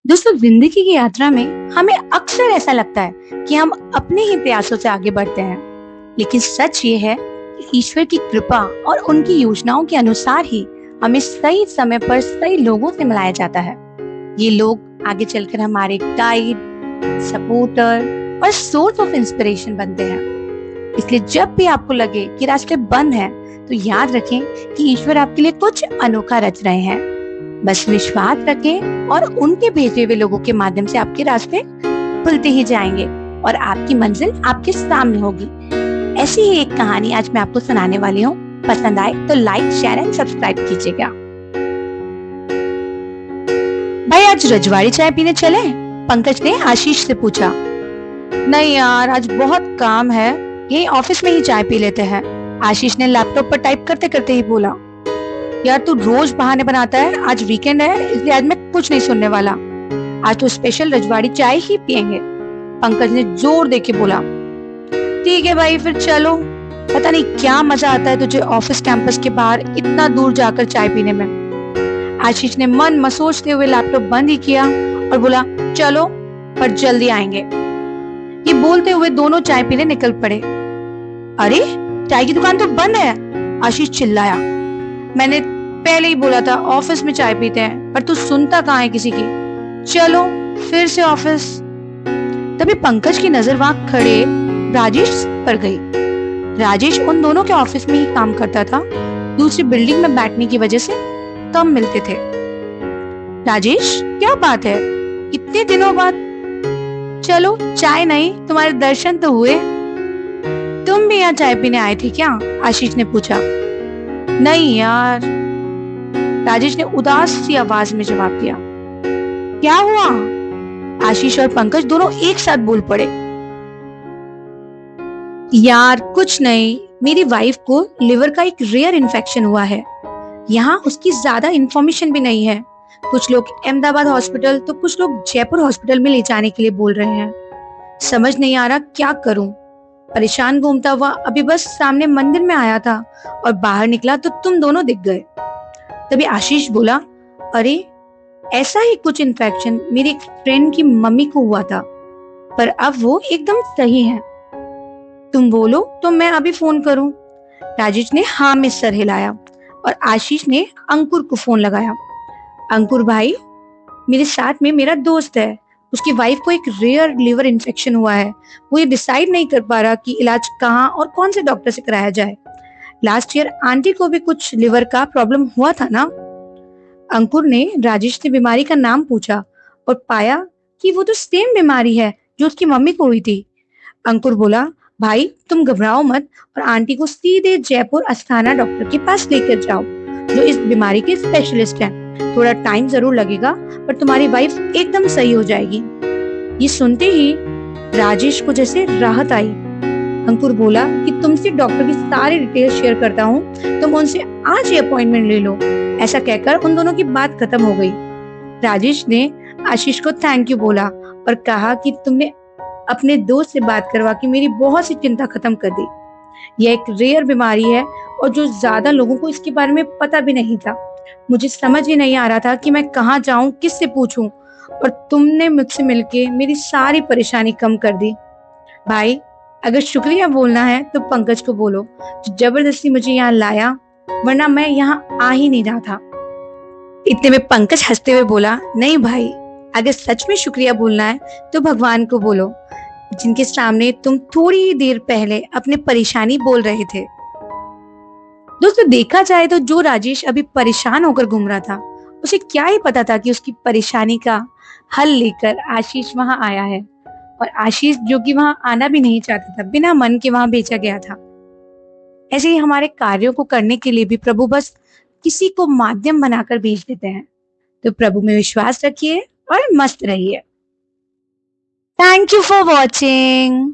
दोस्तों, जिंदगी की यात्रा में हमें अक्सर ऐसा लगता है कि हम अपने ही प्रयासों से आगे बढ़ते हैं, लेकिन सच ये है कि ईश्वर की कृपा और उनकी योजनाओं के अनुसार ही हमें सही समय पर सही लोगों से मिलाया जाता है। ये लोग आगे चलकर हमारे गाइड, सपोर्टर और सोर्स ऑफ इंस्पिरेशन बनते हैं। इसलिए जब भी आपको लगे कि रास्ते बंद हैं, तो याद रखें कि ईश्वर आपके लिए कुछ अनोखा रच रहे हैं। बस विश्वास रखें और उनके भेजे हुए लोगों के माध्यम से आपके रास्ते खुलते ही जाएंगे और आपकी मंजिल आपके सामने होगी। ऐसी ही एक कहानी आज मैं आपको सुनाने वाली हूँ। पसंद आए तो लाइक, शेयर एंड सब्सक्राइब कीजिएगा। भाई, आज रजवाड़ी चाय पीने चले? पंकज ने आशीष से पूछा। नहीं यार, आज बहुत काम है, यही ऑफिस में ही चाय पी लेते हैं, आशीष ने लैपटॉप पर टाइप करते करते ही बोला। यार, तू रोज बहाने बनाता है, आज वीकेंड है इसलिए आज मैं कुछ नहीं सुनने वाला। आज तो स्पेशल रजवाड़ी चाय ही पियेंगे, पंकज ने जोर देके बोला। ठीक है भाई, फिर चलो। पता नहीं क्या मजा आता है तुझे ऑफिस कैंपस के बाहर इतना दूर जाकर चाय पीने में। आशीष ने मन मसोचते हुए लैपटॉप बंद ही किया और बोला, चलो पर जल्दी आएंगे। ये बोलते हुए दोनों चाय पीने निकल पड़े। अरे, चाय की दुकान तो बंद है, आशीष चिल्लाया। मैंने पहले ही बोला था ऑफिस में चाय पीते हैं, पर तू सुनता कहाँ है किसी की। चलो फिर से ऑफिस। तभी पंकज की नजर वहां खड़े राजेश पर गई। राजेश उन दोनों के ऑफिस में ही काम करता था, दूसरी बिल्डिंग में बैठने की वजह से कम मिलते थे। राजेश, क्या बात है, इतने दिनों बाद? चलो, चाय नहीं, तुम्हारे दर्शन तो हुए। तुम भी यहाँ चाय पीने आए थे क्या? आशीष ने पूछा। नहीं यार, राजेश ने उदास सी आवाज में जवाब दिया। क्या हुआ? आशीष और पंकज दोनों एक साथ बोल पड़े। यार कुछ नहीं, मेरी वाइफ को लिवर का एक रेयर इन्फेक्शन हुआ है। यहाँ उसकी ज्यादा इंफॉर्मेशन भी नहीं है। कुछ लोग अहमदाबाद हॉस्पिटल तो कुछ लोग जयपुर हॉस्पिटल में ले जाने के लिए बोल रहे हैं। समझ नहीं आ रहा क्या करूं। परेशान घूमता हुआ अभी बस सामने मंदिर में आया था और बाहर निकला तो तुम दोनों दिख गए। तभी आशीष बोला, अरे ऐसा ही कुछ इन्फेक्शन मेरी एक फ्रेंड की मम्मी को हुआ था, पर अब वो एकदम सही है। तुम बोलो तो मैं अभी फोन करूं। राजेश ने हाँ में सर हिलाया और आशीष ने अंकुर को फोन लगाया। अंकुर भाई, मेरे साथ में मेरा दोस्त है, उसकी वाइफ को एक रेयर लिवर इन्फेक्शन हुआ है। वो ये डिसाइड नहीं कर पा रहा कि इलाज कहाँ और कौन से डॉक्टर से कराया जाए। लास्ट ईयर आंटी को भी कुछ लिवर का प्रॉब्लम हुआ था ना? अंकुर ने राजेश से बीमारी का नाम पूछा और पाया कि वो तो सेम बीमारी है जो उसकी मम्मी को हुई थी। अंकुर बोला, भाई तुम घबराओ मत और आंटी को सीधे जयपुर अस्थाना डॉक्टर के पास लेकर जाओ, जो इस बीमारी के स्पेशलिस्ट हैं। थोड़ा टाइम जरूर लगेगा, पर तुम्हारी वाइफ एकदम सही हो जाएगी। ये सुनते ही राजेश को जैसे राहत आई। अंकुर बोला कि तुमसे डॉक्टर की सारी डिटेल शेयर करता हूँ, तुम उनसे आज ही अपॉइंटमेंट ले लो। ऐसा कहकर उन दोनों की बात खत्म हो गई। राजेश ने आशीष को थैंक यू बोला और कहा कि तुमने अपने दोस्त से बात करवा के मेरी बहुत सी चिंता खत्म कर दी। यह एक रेयर बीमारी है और जो ज्यादा लोगों को इसके बारे में पता भी नहीं था। मुझे समझ ही नहीं आ रहा था कि मैं कहाँ जाऊं, किससे पूछूं, और तुमने मुझसे मिलके मेरी सारी परेशानी कम कर दी। भाई, अगर शुक्रिया बोलना है तो पंकज को बोलो, जो जबरदस्ती मुझे यहाँ लाया, वरना मैं यहाँ आ ही नहीं रहा था। इतने में पंकज हंसते हुए बोला, नहीं भाई, अगर सच में शुक्रिया बोलना है तो भगवान को बोलो, जिनके सामने तुम थोड़ी ही देर पहले अपनी परेशानी बोल रहे थे। दोस्तों, देखा जाए तो जो राजेश अभी परेशान होकर घूम रहा था, उसे क्या ही पता था कि उसकी परेशानी का हल लेकर आशीष वहां आया है, और आशीष जो कि वहां आना भी नहीं चाहता था, बिना मन के वहां भेजा गया था। ऐसे ही हमारे कार्यों को करने के लिए भी प्रभु बस किसी को माध्यम बनाकर भेज देते हैं। तो प्रभु में विश्वास रखिए और मस्त रहिए। Thank you for watching.